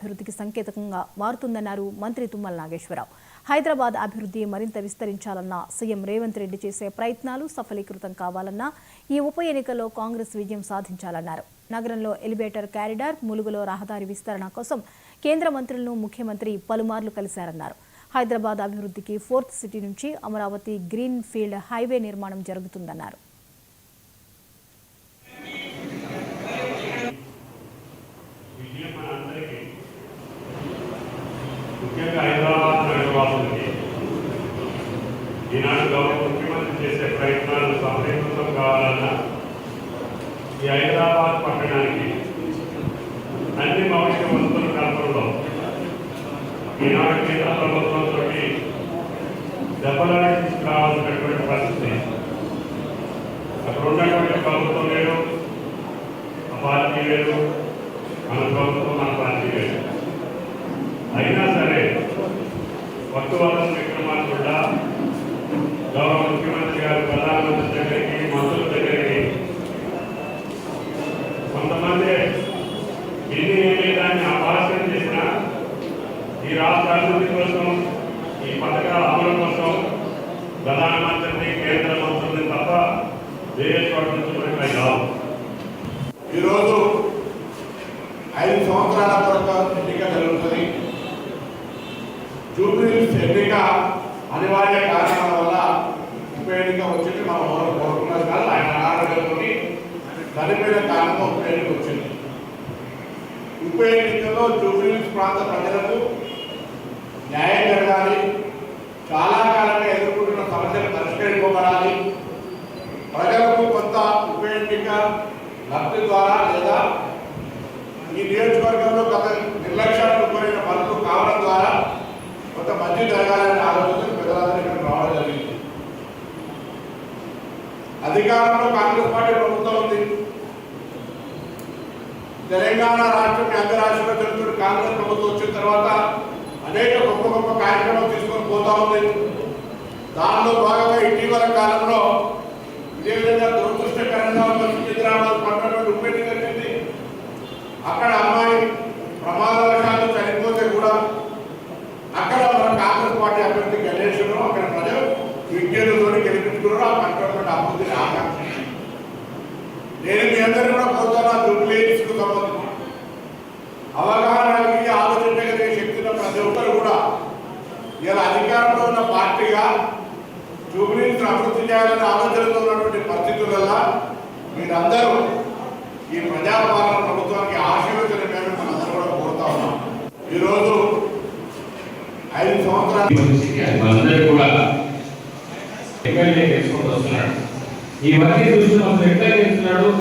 అభివృద్ధికి సంకేతంగా మారుతుందన్నారు మంత్రి తుమ్మల నాగేశ్వరరావు. హైదరాబాద్ అభివృద్ధి మరింత విస్తరించాలన్న సీఎం రేవంత్ రెడ్డి చేసే ప్రయత్నాలు సఫలీకృతం కావాలన్నా ఈ ఉప ఎన్నికల్లో కాంగ్రెస్ విజయం సాధించాలన్నారు. నగరంలో ఎలివేటర్ కారిడార్, ములుగులో రహదారి విస్తరణ కోసం కేంద్ర మంత్రులను ముఖ్యమంత్రి పలుమార్లు కలిశారన్నారు. హైదరాబాద్ అభివృద్ధికి 4th సిటీ నుంచి అమరావతి గ్రీన్ ఫీల్డ్ హైవే నిర్మాణం జరుగుతుందన్నారు. ముఖ్యంగా హైదరాబాద్ నగరవాసులకి ఈనాడు గౌరవ ముఖ్యమంత్రి చేసే ప్రయత్నాలు సఫలీకృతం కావాలన్నా ఈ హైదరాబాద్ పట్టణానికి అన్ని మౌలిక వసతుల కల్పనలో ఈనాడు కేంద్ర ప్రభుత్వంతో దెబ్బలాడి తీసుకురావాల్సినటువంటి పరిస్థితి. అక్కడ ఉన్నటువంటి ప్రభుత్వం వేరు, ఆ పార్టీ వేరు, మన ప్రభుత్వం మన పార్టీ వేరు. అయినా సరే వస్తువాదం విక్రమార్కుడా గౌరవ ముఖ్యమంత్రి గారు ప్రధానమంత్రి దగ్గరికి, మంత్రుల దగ్గరికి కొంతమంది ఎన్ని దాన్ని అపాసన చేసినా ఈ రాష్ట్ర అభివృద్ధి కోసం, ఈ పథకాల అమలు కోసం ప్రధానమంత్రిని, కేంద్ర మంత్రుల్ని తప్ప వేరే చోట నుంచి కాదు. ఈరోజు 5 సంవత్సరాల వరకు ఎన్నిక జరుగుతుంది. జూబ్లీహిల్స్ ఎన్నిక అనివార్య కారణాల వల్ల ఉప ఎన్నిక వచ్చింది. మనం ఎవరు కోరుకున్నారు కాదు, ఆయన ఆరోగ్యంతో చనిపోయిన కారణంగా ఉప ఎన్నిక వచ్చింది. ఉప ఎన్నికల్లో జూబ్లీహిల్స్ ప్రాంత ప్రజలకు న్యాయం జరగాలి, చాలా కాలంగా ఎదుర్కొంటున్న సమస్యలు పరిష్కరింపబడాలి, ప్రజలకు కొంత ఉప ఎన్నిక లబ్ధి ద్వారా లేదా ఈ నియోజకవర్గంలో గత నిర్లక్ష్యాలకు కోరిన పనులు కావడం ద్వారా కొంత మంచి జరగాలనే ఆలోచన ప్రజలందరూ ఇక్కడ రావడం జరిగింది. అధికారంలో కాంగ్రెస్ పార్టీ ప్రభుత్వం ఉంది. తెలంగాణ రాష్ట్రం అంగ రాష్ట్రంలో జరుగుతున్న కాంగ్రెస్ ప్రభుత్వం వచ్చిన తర్వాత అనేక గొప్ప గొప్ప కార్యక్రమాలు తీసుకొని పోతా ఉంది. దానిలో భాగంగా ఇటీవల కాలంలో ఇదే విధంగా దురదృష్టకరంగా సికింద్రాబాద్ పట్టణంలో ఉప ఎన్నిక జరిగింది. అక్కడ అమ్మాయి ప్రమాదవశాత్తు చనిపోతే కూడా అక్కడ మన కాంగ్రెస్ పార్టీ అభ్యర్థి గణేశ్వరం అక్కడ ప్రజలు విజ్ఞతతో గెలిపించుకున్నారు. ఆ పట్టణంలో అభివృద్ధిని ఆకాంక్షించారు. నేను మీ అందరినీ కూడా కోరుతున్నా, జూబ్లీహిల్స్కు సంబంధించి అవగాహన కలిగి ఆలోచించగలిగే శక్తి ఉన్న ప్రతి ఒక్కరు కూడా ఇలా అధికారంలో ఉన్న పార్టీగా జూబ్లీహిల్స్ అభివృద్ధి చేయాలనే ఆలోచనతో ఉన్నటువంటి పరిస్థితులలో మీరందరూ ఈ ప్రజాపాలన ప్రభుత్వానికి ఆశీర్వచన మేరకు మనందరూ కూడా కోరుతా ఉన్నాం. ఈరోజు 5 సంవత్సరాలు కూడా ఎమ్మెల్యే చేసుకుంటూ వస్తున్నాడు. ఇవన్నీ చూసి ఎట్లా చేస్తున్నాడు.